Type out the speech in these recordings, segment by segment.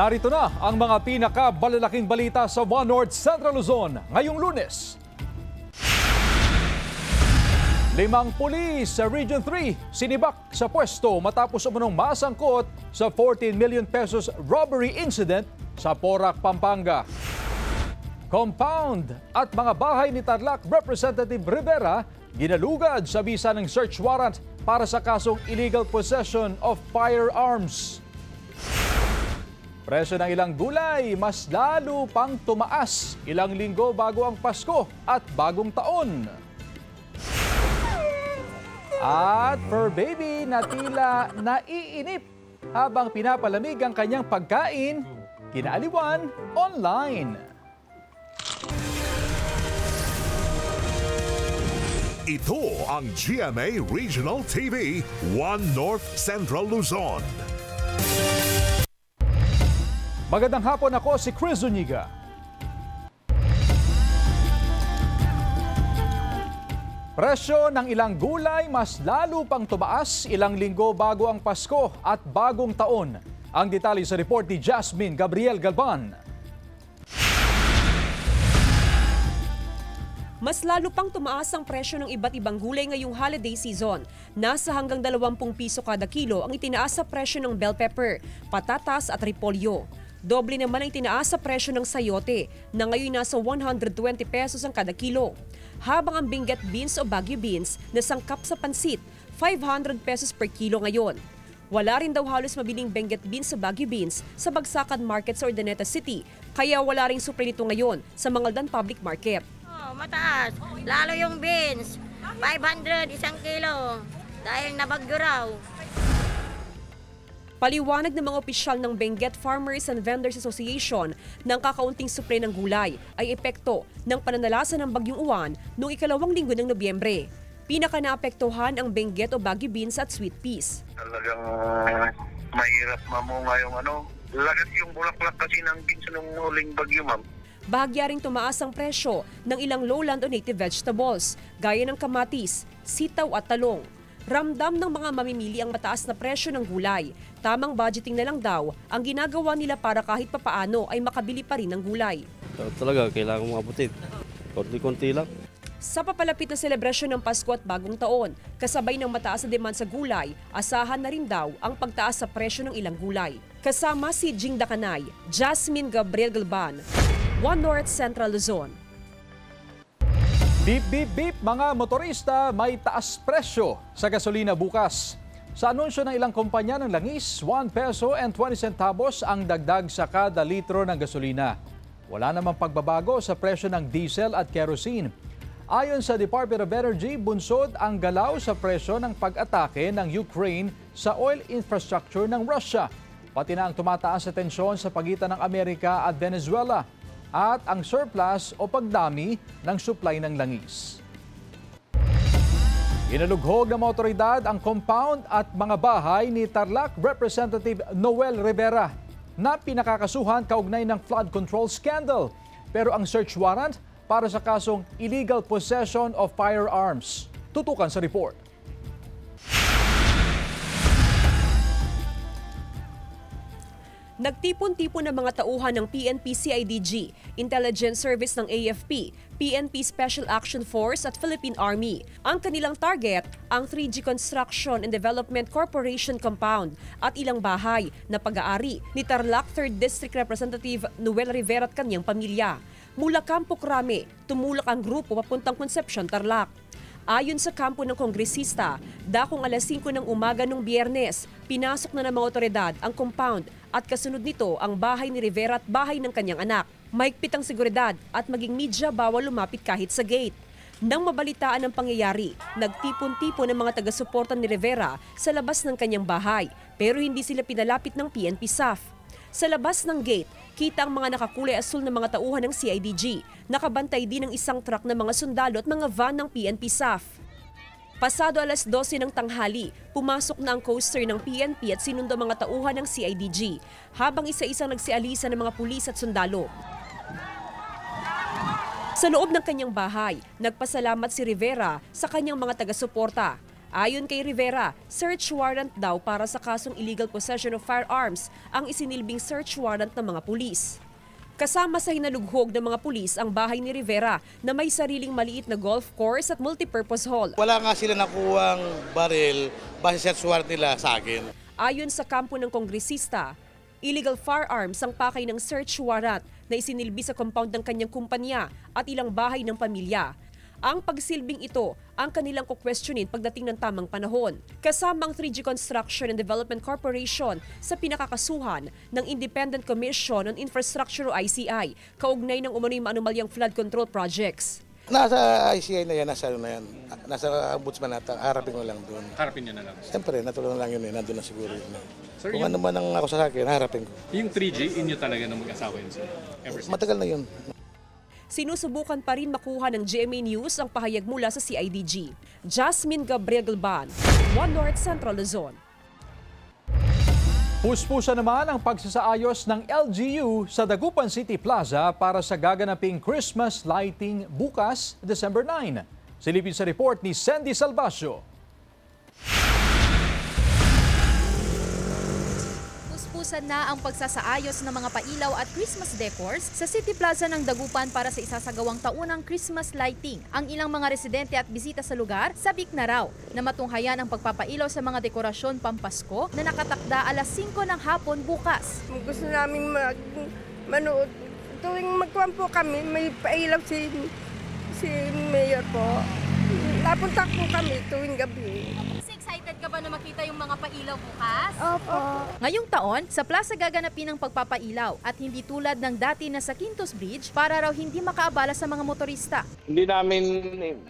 Narito na ang mga pinakabalalaking balita sa One North Central Luzon ngayong Lunes. 5 pulis sa Region 3 sinibak sa pwesto matapos umunong masangkot sa 14 million pesos robbery incident sa Porac, Pampanga. Compound at mga bahay ni Tarlac Representative Rivera ginalugad sa bisa ng search warrant para sa kasong illegal possession of firearms. Presyo ng ilang gulay mas lalo pang tumaas ilang linggo bago ang Pasko at bagong taon. At fur baby na tila naiinip habang pinapalamig ang kanyang pagkain, kinaaliwan online. Ito ang GMA Regional TV, One North Central Luzon. Magandang hapon, ako si Chris Zuniga. Presyo ng ilang gulay mas lalo pang tumaas ilang linggo bago ang Pasko at bagong taon. Ang detalye sa report ni Jasmine Gabriel Galban. Mas lalo pang tumaas ang presyo ng iba't ibang gulay ngayong holiday season. Nasa hanggang 20 piso kada kilo ang itinaas sa presyo ng bell pepper, patatas at repolyo. Doble naman ang itinaas sa presyo ng sayote na ngayon nasa 120 pesos ang kada kilo. Habang ang Benguet beans o Baguio beans na sangkap sa pansit, 500 pesos per kilo ngayon. Wala rin daw halos mabiling Benguet beans sa Baguio beans sa Bagsakan Market sa Urdaneta City, kaya wala ring supli nito ngayon sa Mangaldan Public Market. Mataas, lalo yung beans, 500 isang kilo dahil nabagyo raw. Paliwanag ng mga opisyal ng Benguet Farmers and Vendors Association ng kakaunting supply ng gulay ay epekto ng pananalasa ng Bagyong Uwan noong ikalawang linggo ng Nobyembre. Pinaka naapektuhan ang Benguet o Baguio beans at sweet peas. Talagang mahirap mamunga yung lagas yung bulaklak kasi ng beans nung huling bagyo, ma'am. Bahagya ring tumaas ang presyo ng ilang lowland o native vegetables gaya ng kamatis, sitaw at talong. Ramdam ng mga mamimili ang mataas na presyo ng gulay. Tamang budgeting na lang daw ang ginagawa nila para kahit papaano ay makabili pa rin ng gulay. Talaga, kailangan mga abutin. Konti-konti lang. Sa papalapit na selebrasyon ng Pasko at Bagong Taon, kasabay ng mataas na demand sa gulay, asahan na rin daw ang pagtaas sa presyo ng ilang gulay. Kasama si Jing Dakanay, Jasmine Gabriel Galban, One North Central Luzon. Beep, beep, beep, mga motorista, may taas presyo sa gasolina bukas. Sa anunsyo ng ilang kumpanya ng langis, 1 peso and 20 centavos ang dagdag sa kada litro ng gasolina. Wala namang pagbabago sa presyo ng diesel at kerosene. Ayon sa Department of Energy, bunsod ang galaw sa presyo ng pag-atake ng Ukraine sa oil infrastructure ng Russia. Pati na ang tumataas na tensyon sa pagitan ng Amerika at Venezuela at ang surplus o pagdami ng supply ng langis. Inalughog ng mga otoridad ang compound at mga bahay ni Tarlac Representative Noel Rivera na pinakakasuhan kaugnay ng flood control scandal. Pero ang search warrant para sa kasong illegal possession of firearms. Tutukan sa report. Nagtipon-tipon ng mga tauhan ng PNP CIDG, Intelligence Service ng AFP, PNP Special Action Force at Philippine Army. Ang kanilang target, ang 3G Construction and Development Corporation Compound at ilang bahay na pag-aari ni Tarlac 3rd District Representative Noel Rivera at kanyang pamilya. Mula Campo Crame, tumulak ang grupo papuntang Concepcion, Tarlac. Ayon sa kampo ng kongresista, dakong alas 5 ng umaga nung Biyernes, pinasok na ng mga otoridad ang compound at kasunod nito ang bahay ni Rivera at bahay ng kanyang anak. Mahigpit ang seguridad at maging media bawal lumapit kahit sa gate. Nang mabalitaan ang pangyayari, nagtipon-tipon ng mga taga-suporta ni Rivera sa labas ng kanyang bahay pero hindi sila pinalapit ng PNP SAF. Sa labas ng gate, kita ang mga nakakulay asul na mga tauhan ng CIDG. Nakabantay din ng isang truck ng mga sundalo at mga van ng PNP SAF. Pasado alas 12 ng tanghali, pumasok na ang coaster ng PNP at sinundo mga tauhan ng CIDG, habang isa-isang nagsialisa ng mga pulis at sundalo. Sa loob ng kanyang bahay, nagpasalamat si Rivera sa kanyang mga taga-suporta. Ayon kay Rivera, search warrant daw para sa kasong illegal possession of firearms ang isinilbing search warrant ng mga pulis. Kasama sa hinalughog ng mga pulis ang bahay ni Rivera na may sariling maliit na golf course at multipurpose hall. Wala nga sila nakuhang baril base search warrant nila sa akin. Ayon sa kampo ng kongresista, illegal firearms ang pakay ng search warrant na isinilbi sa compound ng kanyang kumpanya at ilang bahay ng pamilya. Ang pagsilbing ito ang kanilang kukwestiyonin pagdating ng tamang panahon. Kasama ang 3G Construction and Development Corporation sa pinakakasuhan ng Independent Commission on Infrastructure o ICI, kaugnay ng umano'y maanumalyang flood control projects. Nasa ICI na yan, nasa ombudsman natin, harapin ko lang doon. Harapin niyo na lang. Siyempre, natulungan lang yun nandun na siguro yun. Sir, Kung ano man ang ako sa akin, harapin ko. Yung 3G, inyo talaga na mag-asawa yun, sir? Ever since? Matagal na yun. Sinusubukan pa rin makuha ng GMA News ang pahayag mula sa CIDG. Jasmine Gabriel Galban, One North Central Luzon. Puspusa naman ang pagsasaayos ng LGU sa Dagupan City Plaza para sa gaganaping Christmas lighting bukas, December 9. Silipin sa report ni Sandy Salvacio. Puspusan na ang pagsasaayos ng mga pailaw at Christmas decors sa City Plaza ng Dagupan para sa isasagawang taunang Christmas lighting. Ang ilang mga residente at bisita sa lugar, sabik na raw na matunghayan ang pagpapailaw sa mga dekorasyon pampasko na nakatakda alas 5 ng hapon bukas. Gusto namin manood. Tuwing magkuhan po kami, may pailaw si Mayor po. Napunta po kami tuwing gabi. Excited ka ba na makita yung mga pailaw bukas? Opo. Ngayong taon, sa plaza gaganapin ang pagpapailaw at hindi tulad ng dati na sa Quintos Bridge para raw hindi makaabala sa mga motorista. Hindi namin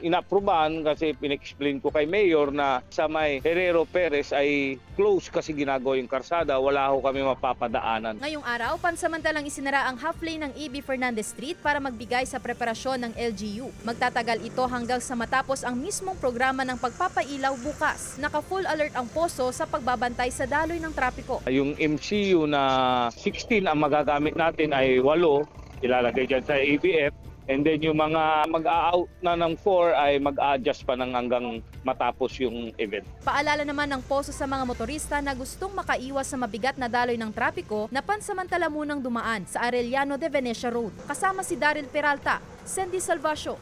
inaprubahan kasi pinexplain ko kay Mayor na sa may Herrero Perez ay close kasi ginagawa yung karsada, wala ho kami mapapadaanan. Ngayong araw, pansamantalang isinara ang half lane ng A.B. Fernandez Street para magbigay sa preparasyon ng LGU. Magtatagal ito hanggang sa matapos ang mismong programa ng pagpapailaw bukas. Naka-full alert ang poso sa pagbabantay sa daloy ng trapiko. Yung MCU na 16 ang magagamit natin ay 8, ilalagay dyan sa ABF. And then yung mga mag-a-out na ng 4 ay mag-a-adjust pa ng hanggang matapos yung event. Paalala naman ng poso sa mga motorista na gustong makaiwas sa mabigat na daloy ng trapiko na pansamantala munang dumaan sa Arellano de Venecia Road. Kasama si Daryl Peralta, Sandy Salvacio,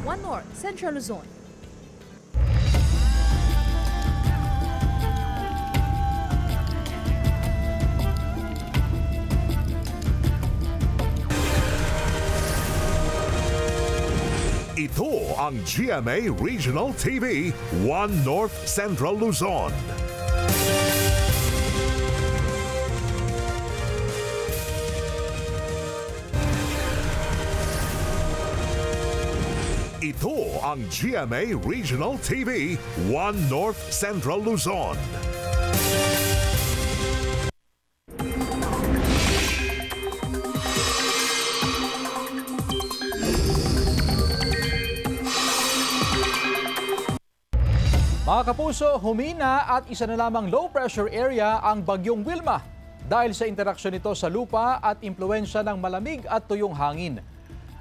One North, Central Luzon. Ito ang GMA Regional TV, One North Central Luzon. Ito ang GMA Regional TV, One North Central Luzon. Mga kapuso, humina at isa na lamang low pressure area ang bagyong Wilma dahil sa interaksyon nito sa lupa at impluensya ng malamig at tuyong hangin.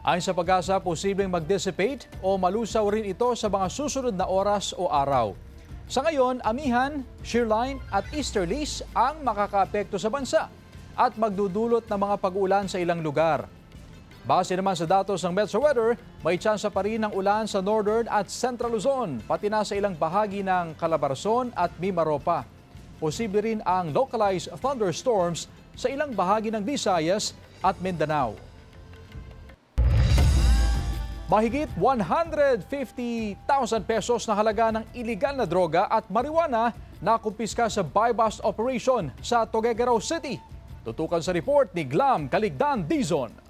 Ayon sa Pag-asa, posibleng mag-dissipate o malusaw rin ito sa mga susunod na oras o araw. Sa ngayon, amihan, shearline at easterlies ang makakaapekto sa bansa at magdudulot ng mga pag-ulan sa ilang lugar. Base naman sa datos ng Metro Weather, may tsansa pa rin ng ulan sa Northern at Central Luzon, pati na sa ilang bahagi ng Calabarzon at Mimaropa. Posible rin ang localized thunderstorms sa ilang bahagi ng Visayas at Mindanao. Mahigit 150,000 pesos na halaga ng iligal na droga at marijuana na kumpiska sa buy-bust operation sa Tuguegarao City. Tutukan sa report ni Glam Caligdan Dizon.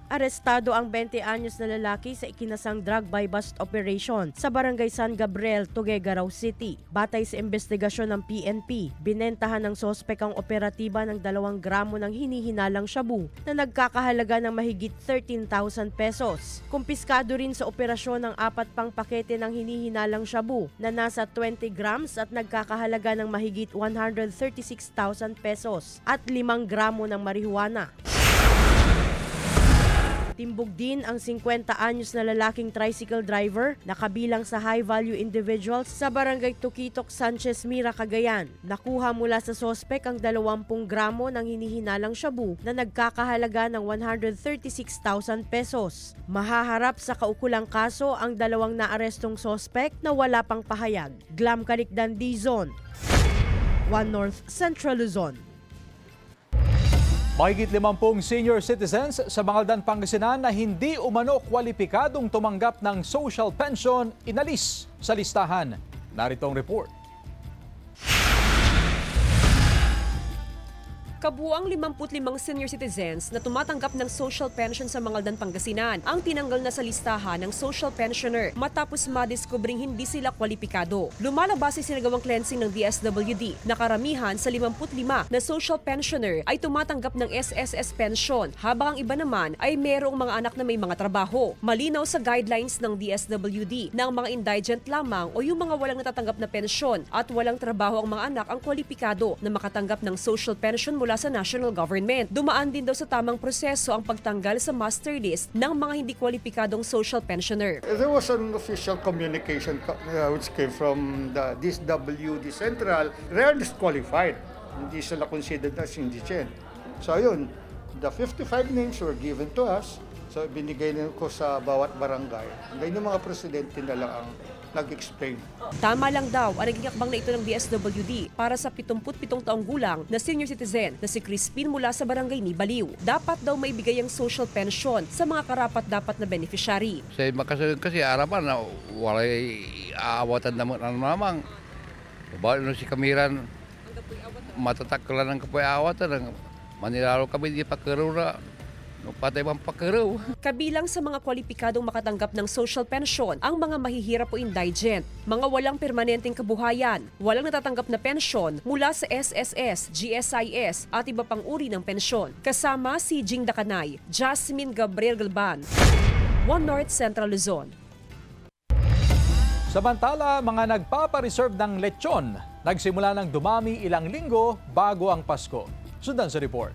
Arestado ang 20 anyos na lalaki sa ikinasang drug buy-bust operation sa Barangay San Gabriel, Tuguegarao City. Batay sa investigasyon ng PNP, binentahan ng sospek ang operatiba ng 2 gramo ng hinihinalang shabu na nagkakahalaga ng mahigit 13,000 pesos. Kumpiskado rin sa operasyon ng 4 pang pakete ng hinihinalang shabu na nasa 20 grams at nagkakahalaga ng mahigit 136,000 pesos at 5 gramo ng marijuana. Timbog din ang 50 anyos na lalaking tricycle driver na kabilang sa high-value individuals sa Barangay Tuquitok, Sanchez Mira, Cagayan. Nakuha mula sa sospek ang 20 gramo ng hinihinalang shabu na nagkakahalaga ng 136,000 pesos. Mahaharap sa kaukulang kaso ang 2 naarestong sospek na wala pang pahayag. Glam Calicdan, Dizon, One North Central Luzon. Mahigit 50 senior citizens sa Mangaldan, Pangasinan na hindi umano kwalipikadong tumanggap ng social pension inalis sa listahan. Narito ang report. Kabuang 55 senior citizens na tumatanggap ng social pension sa Mangaldan, Pangasinan ang tinanggal na sa listahan ng social pensioner matapos madiskubring hindi sila kwalipikado. Lumalabas sa sinagawang cleansing ng DSWD na karamihan sa 55 na social pensioner ay tumatanggap ng SSS pension habang ang iba naman ay mayroong mga anak na may mga trabaho. Malinaw sa guidelines ng DSWD na ang mga indigent lamang o yung mga walang natatanggap na pensyon at walang trabaho ang mga anak ang kwalipikado na makatanggap ng social pension mula sa national government. Dumaan din daw sa tamang proseso ang pagtanggal sa master list ng mga hindi kwalipikadong social pensioner. There was an official communication which came from the DSWD Central. They are disqualified. Hindi sila considered as indigent. So ayun, the 55 names were given to us. So binigay nila ko sa bawat barangay. Ngayon yung mga presidente na lang ang nag-explain. Tama lang daw ang naging akbang na ito ng DSWD para sa 77 taong gulang na senior citizen na si Crispin mula sa barangay ni Baliw. Dapat daw maibigay ang social pension sa mga karapat-dapat na beneficiary. Kasi harapan na walay aawatan namang. Bawa si Kamiran matataklan ng kapoy aawatan. Manilaro kami di pakarura. Patay bang pakaraw. Kabilang sa mga kwalipikadong makatanggap ng social pension ang mga mahihirap o indigent, mga walang permanenteng kabuhayan, walang natatanggap na pensyon mula sa SSS, GSIS at iba pang uri ng pensyon. Kasama si Jing Dakanay, Jasmine Gabriel Galban, One North Central Luzon. Samantala, mga nagpapareserve ng lechon nagsimula ng dumami ilang linggo bago ang Pasko. Sundan sa report.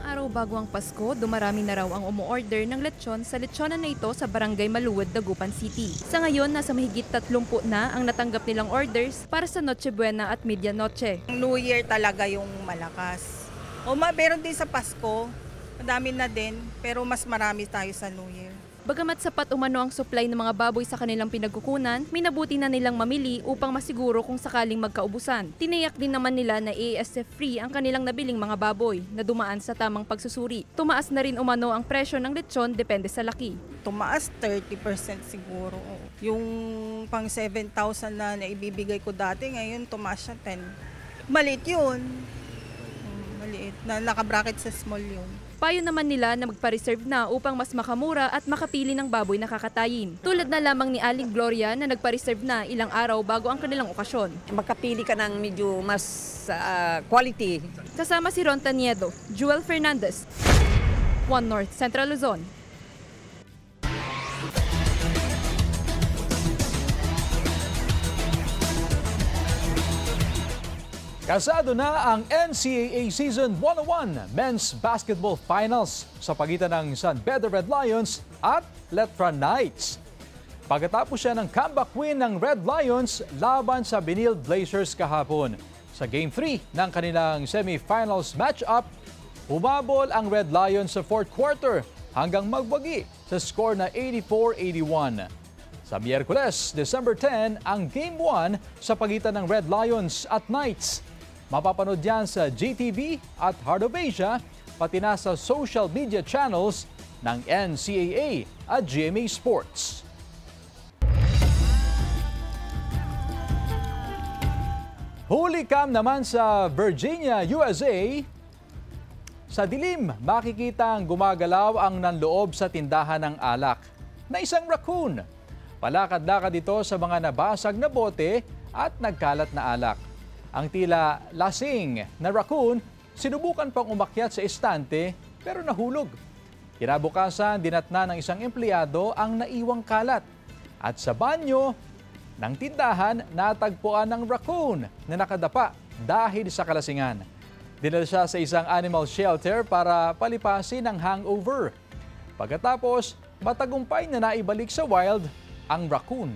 Araw bago ang Pasko, dumarami na raw ang umu-order ng lechon sa lechonan na ito sa Barangay Maluwad, Dagupan City. Sa ngayon, nasa mahigit 30 na ang natanggap nilang orders para sa Noche Buena at Medianoche. New Year talaga yung malakas. Meron din sa Pasko, madami na din, pero mas marami tayo sa New Year. Bagamat sapat umano ang supply ng mga baboy sa kanilang pinagkukunan, minabuti na nilang mamili upang masiguro kung sakaling magkaubusan. Tiniyak din naman nila na ASF-free ang kanilang nabiling mga baboy na dumaan sa tamang pagsusuri. Tumaas na rin umano ang presyo ng lechon depende sa laki. Tumaas 30% siguro. Yung pang 7,000 na naibibigay ko dati, ngayon tumaas siya 10. Maliit yun. Maliit. Nakabracket sa small yun. Payo naman nila na magpa-reserve na upang mas makamura at makapili ng baboy na kakatayin. Tulad na lamang ni Aling Gloria na nagpa-reserve na ilang araw bago ang kanilang okasyon. Makapili ka ng medyo mas quality. Kasama si Ron Taniedo, Joel Fernandez, One North Central Luzon. Kasado na ang NCAA Season 101 Men's Basketball Finals sa pagitan ng San Pedro Red Lions at Letran Knights. Pagkatapos siya ng comeback win ng Red Lions laban sa Benil Blazers kahapon. Sa Game 3 ng kanilang semifinals matchup, humabol ang Red Lions sa fourth quarter hanggang magwagi sa score na 84-81. Sa Miyerkules, December 10, ang Game 1 sa pagitan ng Red Lions at Knights. Mapapanood yan sa GTV at Heart of Asia, pati na sa social media channels ng NCAA at GMA Sports. Huli cam naman sa Virginia, USA. Sa dilim, makikita ang gumagalaw ang nanloob sa tindahan ng alak na isang raccoon. Palakad-lakad ito sa mga nabasag na bote at nagkalat na alak. Ang tila lasing na raccoon, sinubukan pang umakyat sa estante pero nahulog. Kinabukasan, dinatna ng isang empleyado ang naiwang kalat. At sa banyo ng tindahan, natagpuan ng raccoon na nakadapa dahil sa kalasingan. Dinala siya sa isang animal shelter para palipasin ang hangover. Pagkatapos, matagumpay na naibalik sa wild ang raccoon.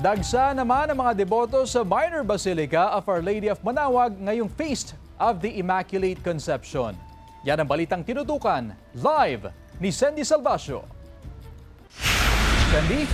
Dagsa naman ang mga deboto sa Minor Basilica of Our Lady of Manaoag ngayong Feast of the Immaculate Conception. Yan ang balitang tinutukan live ni Sandy Salvacio. Sandy?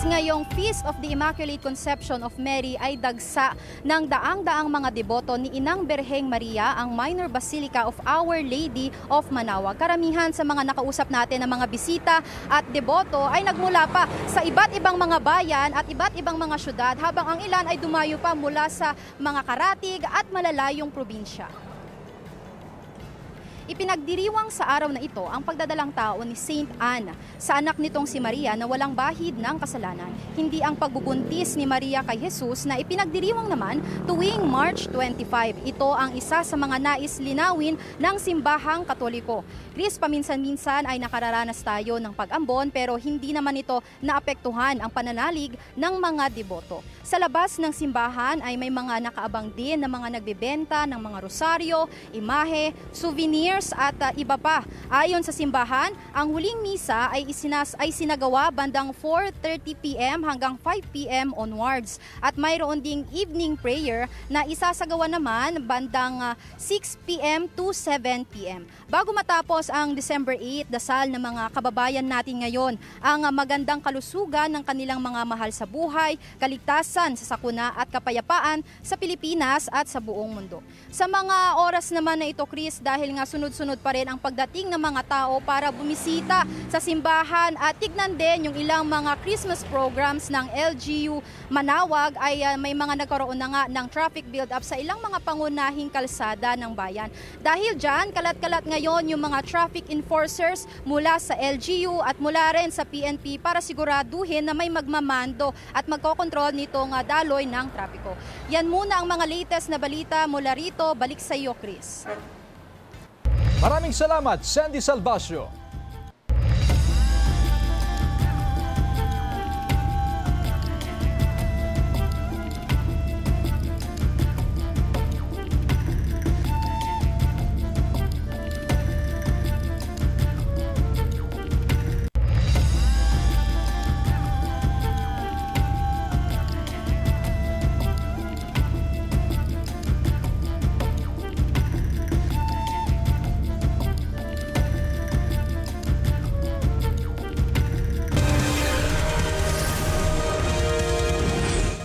Ngayong Feast of the Immaculate Conception of Mary ay dagsa ng daang-daang mga deboto ni Inang Berheng Maria ang Minor Basilica of Our Lady of Manaoag. Karamihan sa mga nakausap natin ng mga bisita at deboto ay nagmula pa sa iba't ibang mga bayan at iba't ibang mga syudad, habang ang ilan ay dumayo pa mula sa mga karatig at malalayong probinsya. Ipinagdiriwang sa araw na ito ang pagdadalang tao ni Saint Anne sa anak nitong si Maria na walang bahid ng kasalanan. Hindi ang pagbubuntis ni Maria kay Jesus na ipinagdiriwang naman tuwing March 25. Ito ang isa sa mga nais linawin ng simbahang Katoliko. Chris, paminsan-minsan ay nakararanas tayo ng pag-ambon pero hindi naman ito naapektuhan ang pananalig ng mga deboto. Sa labas ng simbahan ay may mga nakaabang din na mga nagbebenta ng mga rosaryo, imahe, souvenirs at iba pa. Ayon sa simbahan, ang huling misa ay sinagawa bandang 4:30 p.m. hanggang 5 p.m. onwards. At mayroon ding evening prayer na isasagawa naman bandang 6 p.m. to 7 p.m. Bago matapos ang December 8, dasal ng mga kababayan natin ngayon ang magandang kalusugan ng kanilang mga mahal sa buhay, kaligtasan sa sakuna at kapayapaan sa Pilipinas at sa buong mundo. Sa mga oras naman na ito, Chris, dahil nga sunod-sunod pa rin ang pagdating ng mga tao para bumisita sa simbahan at tignan din yung ilang mga Christmas programs ng LGU Manaoag, ay may mga nagkaroon na nga ng traffic build-up sa ilang mga pangunahing kalsada ng bayan. Dahil dyan, kalat-kalat ngayon yung mga traffic enforcers mula sa LGU at mula rin sa PNP para siguraduhin na may magmamando at magkokontrol nitong daloy ng trapiko. Yan muna ang mga latest na balita mula rito. Balik sa iyo, Chris. Maraming salamat, Sandy Salvacio.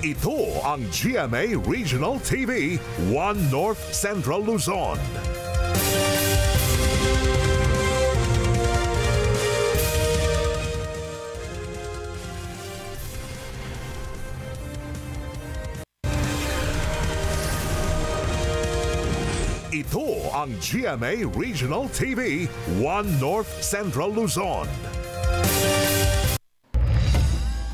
Ito ang GMA Regional TV, 1 North Central Luzon. Ito ang GMA Regional TV, 1 North Central Luzon.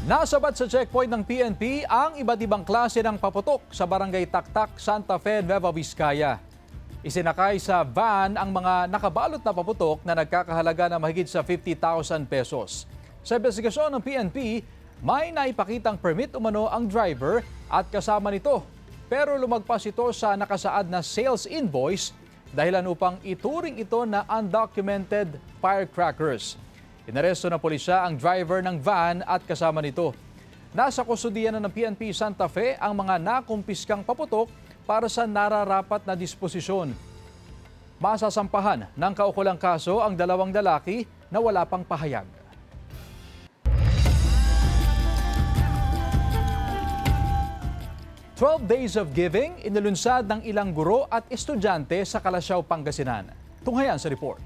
Nasabat sa checkpoint ng PNP ang iba't ibang klase ng paputok sa Barangay Taktak, Santa Fe, Nueva Vizcaya. Isinakay sa van ang mga nakabalot na paputok na nagkakahalaga na mahigit sa 50,000 pesos. Sa investigasyon ng PNP, may naipakitang permit umano ang driver at kasama nito. Pero lumagpas ito sa nakasaad na sales invoice dahilan upang ituring ito na undocumented firecrackers. Inaresto ng pulisya ang driver ng van at kasama nito. Nasa kustudiyan na ng PNP Santa Fe ang mga nakumpiskang paputok para sa nararapat na disposisyon. Masasampahan ng kaukulang kaso ang dalawang lalaki na wala pang pahayag. "12 Days of Giving" inilunsad ng ilang guro at estudyante sa Calasiao, Pangasinan. Tunghayan sa report.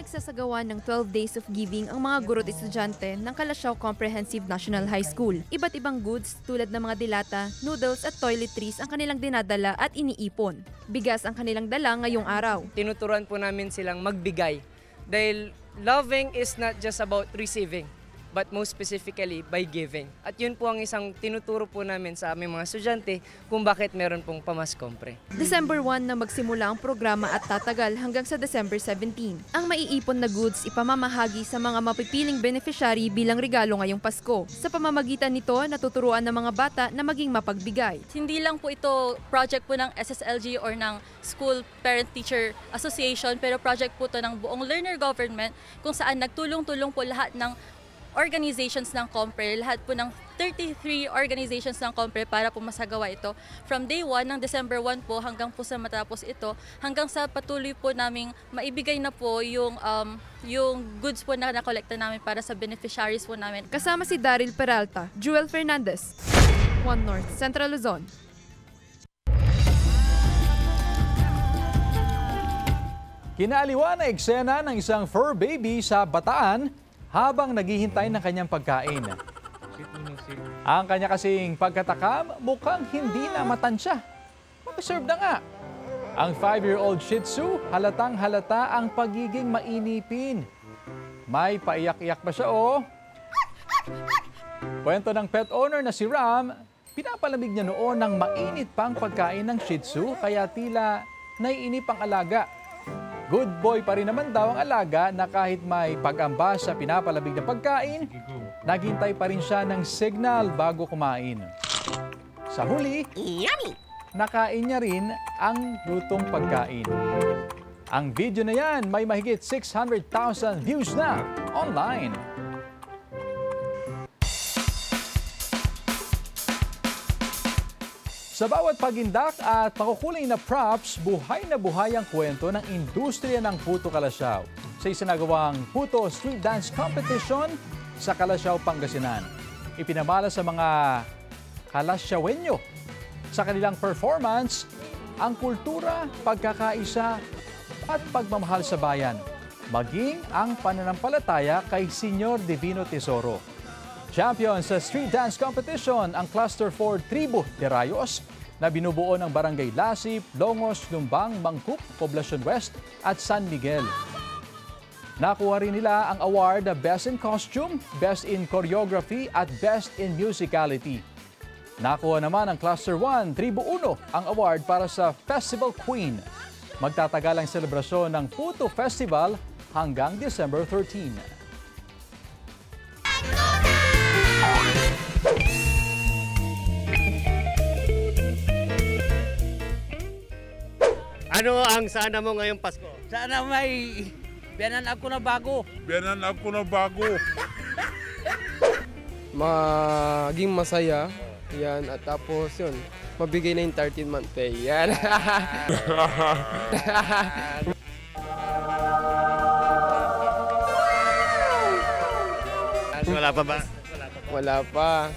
Nagsasagawa ng 12 Days of Giving ang mga guro at estudyante ng Calasiao Comprehensive National High School. Iba't ibang goods tulad ng mga dilata, noodles at toiletries ang kanilang dinadala at iniipon. Bigas ang kanilang dala ngayong araw. Tinuturuan po namin silang magbigay dahil loving is not just about receiving. but most specifically by giving. At yun po ang isang tinuturo po namin sa aming mga estudyante kung bakit meron pong pamaskompre. December 1 na magsimula ang programa at tatagal hanggang sa December 17. Ang maiipon na goods ipamamahagi sa mga mapipiling beneficiary bilang regalo ngayong Pasko. Sa pamamagitan nito, natuturuan ng mga bata na maging mapagbigay. Hindi lang po ito project po ng SSLG or ng School Parent-Teacher Association, pero project po ito ng buong learner government kung saan nagtulong-tulong po lahat ng organizations ng Compre, lahat po ng 33 organizations ng Compre para po masagawa ito. From day 1 ng December 1 po hanggang po sa matapos ito, hanggang sa patuloy po naming maibigay na po yung goods po na nakolekta namin para sa beneficiaries po namin. Kasama si Daryl Peralta, Jewel Fernandez, One North, Central Luzon. Kinaaliwan na eksena ng isang fur baby sa Bataan habang naghihintay ng kanyang pagkain. Ang kanya kasing pagkatakam, mukhang hindi na matansya. Mag-serve na nga. Ang 5-year-old Shih Tzu, halatang halata ang pagiging mainipin. May paiyak-iyak pa siya Kwento ng pet owner na si Ram, pinapalamig niya noon ng mainit pang pagkain ng Shih Tzu kaya tila naiinip ang alaga. Good boy pa rin naman daw ang alaga na kahit may pag-amba sa pinapalamig na pagkain, naghintay pa rin siya ng signal bago kumain. Sa huli, nakain niya rin ang lutong pagkain. Ang video na yan may mahigit 600,000 views na online. Sa bawat pagindak at makukulay na props, buhay na buhay ang kwento ng industriya ng Puto Kalasyaw sa isinagawang Puto Street Dance Competition sa Kalasyaw, Pangasinan. Ipinamala sa mga Kalasyawenyo sa kanilang performance ang kultura, pagkakaisa at pagmamahal sa bayan, maging ang pananampalataya kay Senyor Divino Tesoro. Champion sa Street Dance Competition ang Cluster 4 Tribu de Rayos na binubuo ng Barangay Lasip, Longos, Lumbang, Mangkup, Poblacion West at San Miguel. Nakuha rin nila ang award na Best in Costume, Best in Choreography at Best in Musicality. Nakuha naman ang Cluster 1 Tribu 1 ang award para sa Festival Queen. Magtatagal ang selebrasyon ng Puto Festival hanggang December 13. Ano ang sana mo ngayong Pasko? Sana may biyanan ako na bago. Biyanan ako na bago. Maging masaya. Yan. At tapos yun, mabigay na yung 13-month pay. Yan. Wala pa ba? Wala pa.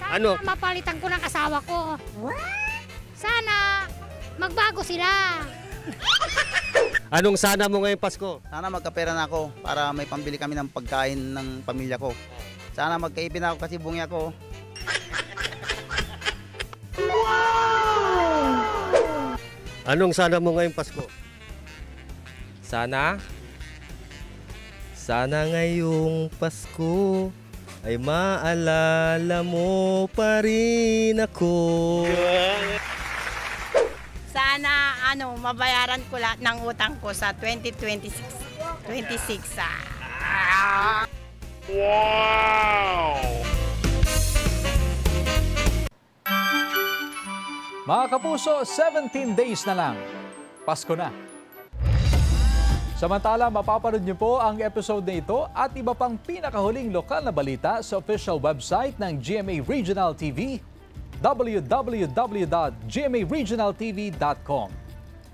Ano? Mapalitan ko ng asawa ko. Sana magbago sila. Anong sana mo ngayong Pasko? Sana magkapera na ako para may pambili kami ng pagkain ng pamilya ko. Sana magkaipin ako kasi bungi ako. Anong sana mo ngayong Pasko? Sana ngayong Pasko ay maalala mo pa rin ako. Sana mabayaran ko lahat ng utang ko sa 2026. Wow! Mga kapuso, 17 days na lang. Pasko na. Samantala, mapapanood niyo po ang episode na ito at iba pang pinakahuling lokal na balita sa official website ng GMA Regional TV, www.gmaregionaltv.com.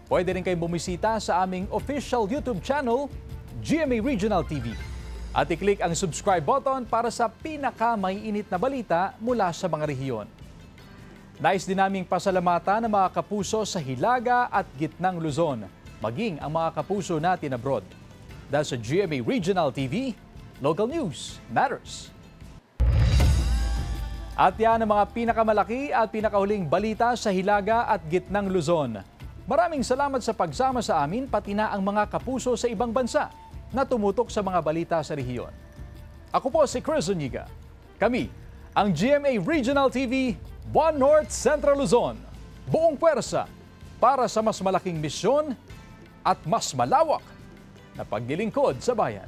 Pwede rin kayong bumisita sa aming official YouTube channel, GMA Regional TV. At i-click ang subscribe button para sa pinaka-maiinit na balita mula sa mga rehiyon. Nais din naming pasalamatan ng mga kapuso sa Hilaga at Gitnang Luzon, maging ang mga kapuso natin abroad. Dahil sa GMA Regional TV, local news matters. At yan ang mga pinakamalaki at pinakahuling balita sa Hilaga at Gitnang Luzon. Maraming salamat sa pagsama sa amin pati na ang mga kapuso sa ibang bansa na tumutok sa mga balita sa rehiyon. Ako po si Chris Zuniga. Kami, ang GMA Regional TV, 1 North Central Luzon. Buong pwersa para sa mas malaking misyon at mas malawak na paglilingkod sa bayan.